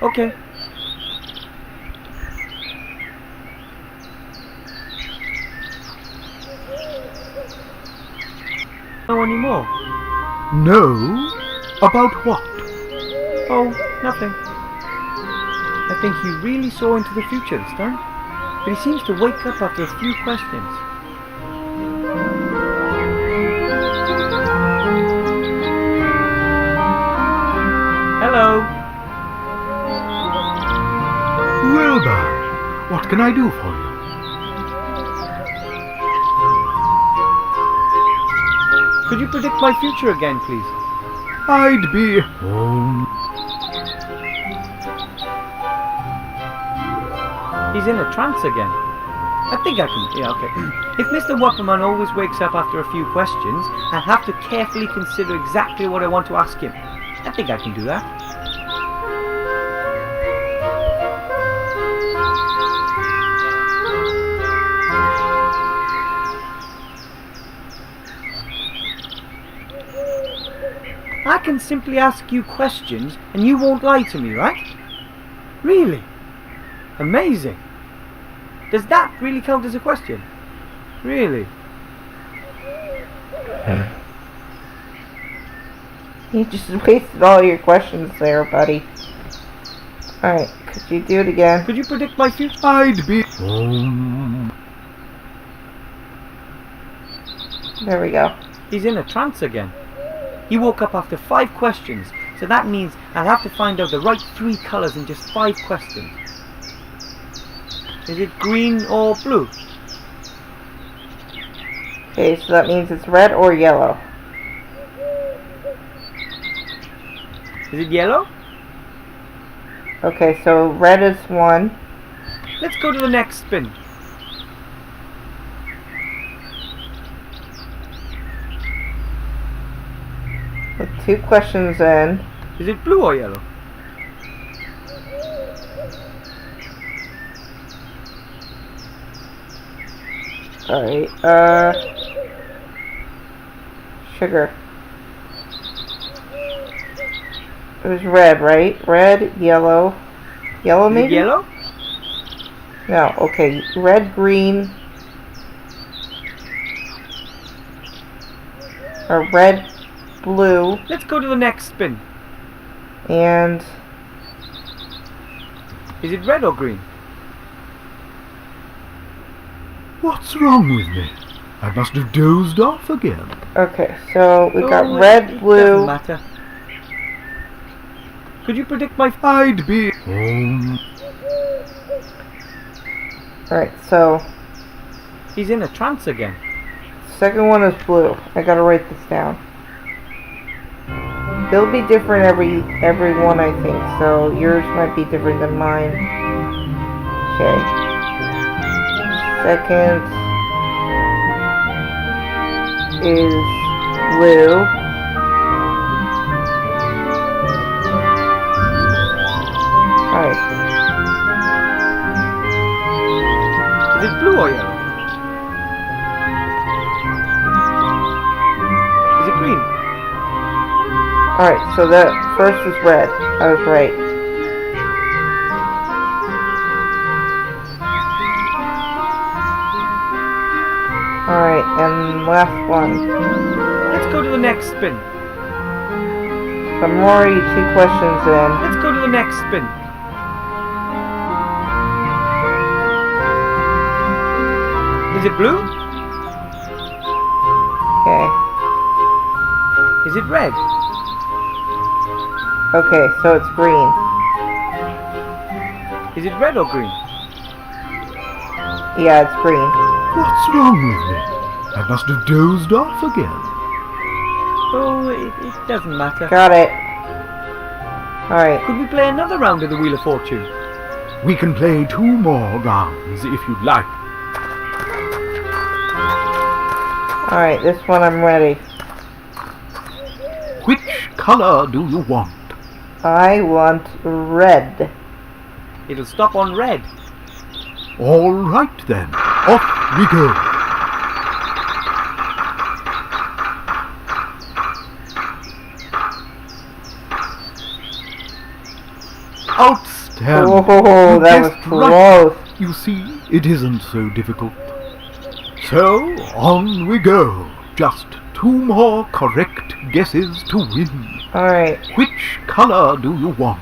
Okay. No anymore. No? About what? Oh, nothing. I think he really saw into the future this time. But he seems to wake up after a few questions. Hello. Wilbur, what can I do for you? Could you predict my future again, please? I'd be home. He's in a trance again. I think I can... Yeah, okay. If Mr. Wapperman always wakes up after a few questions, I have to carefully consider exactly what I want to ask him. I think I can do that. I can simply ask you questions and you won't lie to me, right? Really? Amazing. Does that really count as a question? Really? You just wasted all your questions there, buddy. Alright, could you do it again? Could you predict my future? I'd be... There we go. He's in a trance again. He woke up after 5 questions, so that means I'll have to find out the right 3 colours in just 5 questions. Is it green or blue? Okay, so that means it's red or yellow. Is it yellow? Okay, so red is 1. Let's go to the next spin. With 2 questions in. Is it blue or yellow? Alright, sugar. It was red, right? Red, yellow. Yellow Is maybe? it yellow? No, okay. Red, green. Or red, blue. Let's go to the next spin. And Is it red or green? What's wrong with me? I must have dozed off again. okay, so we got Oh, red, it blue. doesn't matter. Could you predict my... I'd be home. Alright, so He's in a trance again. second one is blue. I gotta write this down. They'll be different every one, I think. So yours might be different than mine. Okay. Second is blue. Alright. Is it blue or yellow? Is it green? Alright, so the first is red. I was right. Alright, and last one. Let's go to the next spin. I'm already 2 questions in. Let's go to the next spin. Is it blue? Okay. Is it red? Okay, so it's green. Is it red or green? Yeah, it's green. What's wrong with me? I must have dozed off again. Oh, it doesn't matter. Got it. Alright. Could we play another round of the Wheel of Fortune? We can play 2 more rounds if you'd like. Alright, this one I'm ready. Which color do you want? I want red. It'll stop on red. All right then, off we go. Outstanding. Oh, You that was guessed right. close. You see, it isn't so difficult. So, on we go. Just 2 more correct guesses to win. Alright, Which color do you want?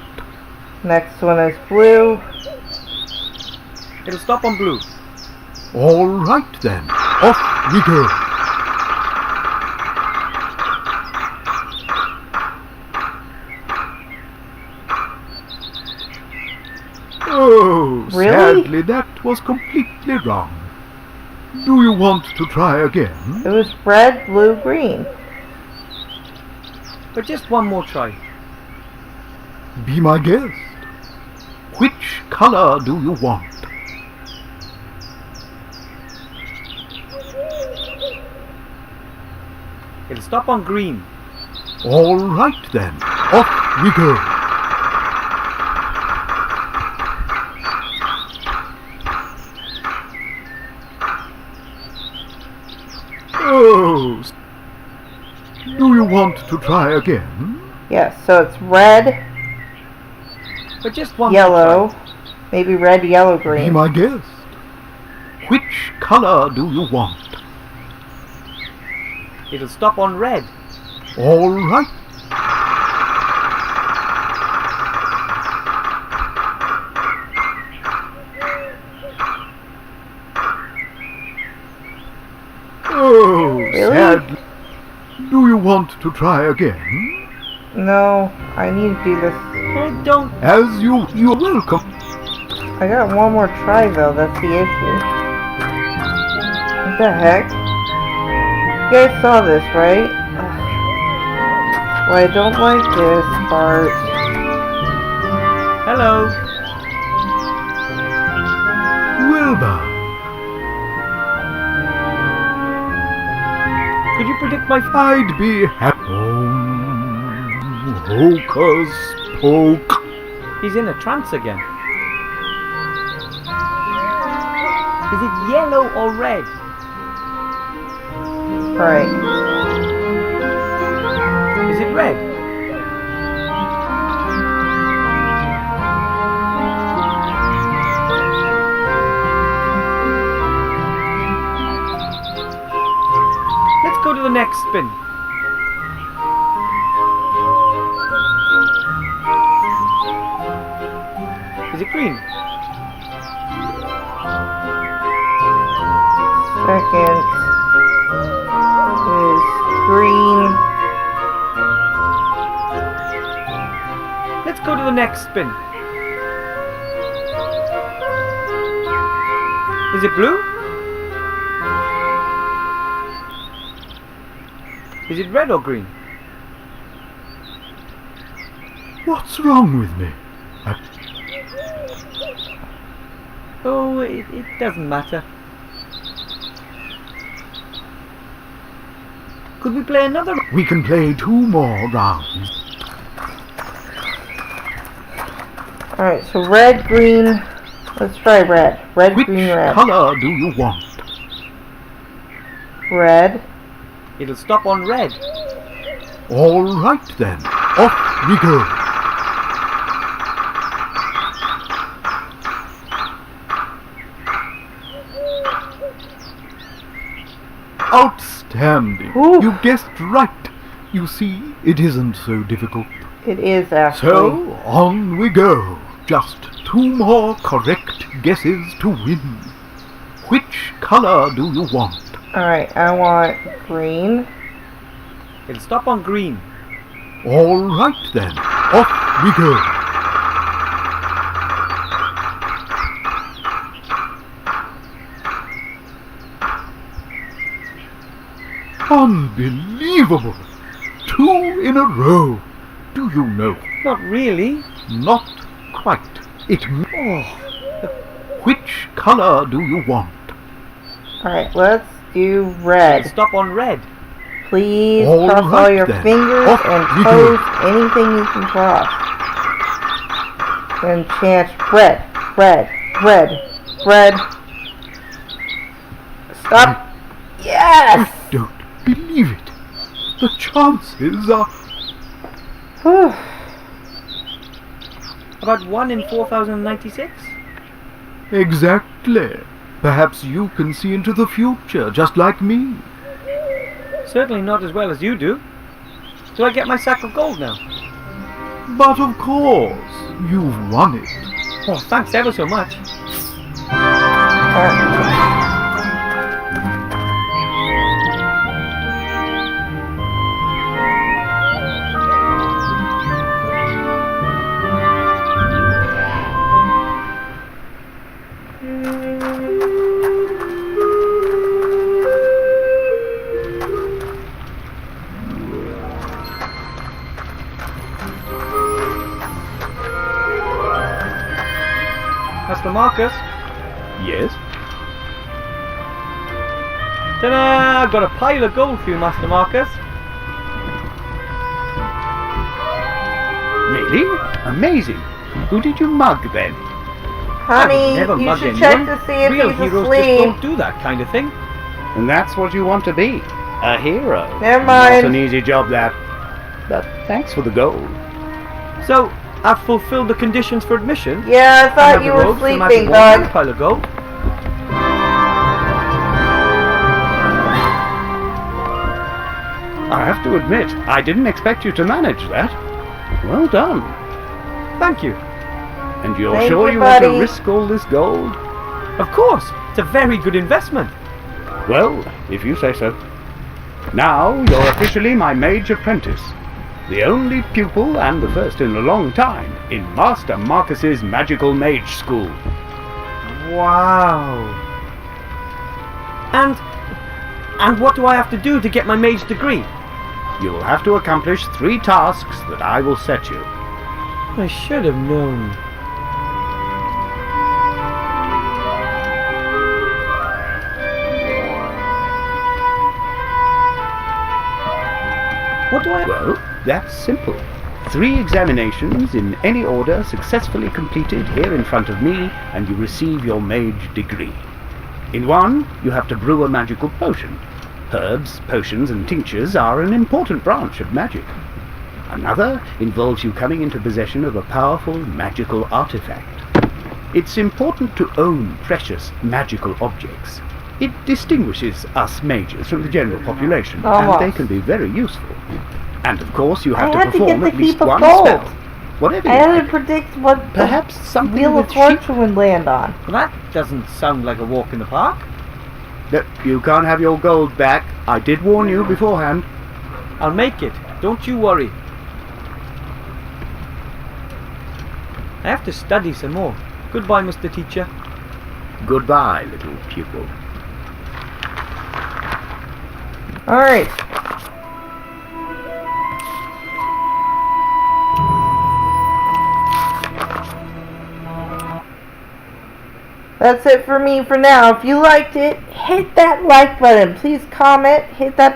next one is blue. It'll stop on blue. All right then, off we go. Oh, Really? sadly that was completely wrong. Do you want to try again? It was red, blue, green. But just one more try. Be my guest. Which color do you want? It'll stop on green. All right then, off we go. Oh, do you want to try again? Yes, so it's red, But just one more yellow, try. maybe red, yellow, Be green. my guest. Which color do you want? It'll stop on red. All right. Oh, Really? sadly. Do you want to try again? No, I need to do this. I don't. As you're welcome. I got one more try though, that's the issue. What the heck? You guys saw this, right? Well, I don't like this part. Hello. Wilbur. Could you predict my I'd be happy. Hocus poke. He's in a trance again. Is it yellow or red? Alright. Is it red? Let's go to the next spin. Is it green? Second is green. Let's go to the next spin. Is it blue? Is it red or green? What's wrong with me? Oh, it doesn't matter. Could we play another? We can play 2 more rounds. Alright, so red, green. Let's try red. Red, Which green, red. color do you want? Red. It'll stop on red. All right then. Off we go. Outstanding. Ooh. You guessed right. You see, it isn't so difficult. It is actually. So, on we go. Just 2 more correct guesses to win. Which color do you want? Alright, I want green. It'll stop on green. All right then. Off we go. Unbelievable! 2 in a row. Do you know? Not really. Not quite. Which color do you want? Alright, let's do It'll red. stop on red. Please All cross all right your then. fingers Off and we toes, go. anything you can cross. And chant red, red, red, red. Stop. Yes! I don't believe it. The chances are... Whew. About 1 in 4,096? Exactly. Perhaps you can see into the future, just like me. Certainly not as well as you do. Do I get my sack of gold now? But of course, you've won it. Oh, thanks ever so much. Master Marcus? Yes? Ta-da! I've got a pile of gold for you, Master Marcus. Really? Amazing. Who did you mug then? Honey, Never you mug should anyone. check to see if Real he's heroes asleep. just don't do that kind of thing. And that's what you want to be. A hero. Never Not an mind. easy job, that. But thanks for the gold. So, I've fulfilled the conditions for admission. Yeah, I I thought have you the were robes, the magic sleeping, wand, and a bud. pile of gold. have to admit, I didn't expect you to manage that. Well done. Thank you. And you're Thank sure you, you want to buddy. risk all this gold? Of course, it's a very good investment. Well, if you say so. Now you're officially my mage apprentice. The only pupil, and the first in a long time, in Master Marcus's magical mage school. Wow. And what do I have to do to get my mage degree? You'll have to accomplish 3 tasks that I will set you. I should have known. What do I have? Well, that's simple. 3 examinations in any order successfully completed here in front of me, and you receive your mage degree. In one, you have to brew a magical potion. Herbs, potions, and tinctures are an important branch of magic. Another involves you coming into possession of a powerful magical artifact. It's important to own precious magical objects. It distinguishes us mages from the general population, and they can be very useful. And of course, you have to had to perform get at the least heap of one gold. spell. Whatever I you had to like. predict what Perhaps the something Wheel of with sheep. Fortune would land on. Well, that doesn't sound like a walk in the park. No, you can't have your gold back. I did warn you beforehand. I'll make it. Don't you worry. I have to study some more. Goodbye, Mr. Teacher. Goodbye, little pupil. Alright. That's it for me for now. If you liked it, hit that like button. Please comment, hit that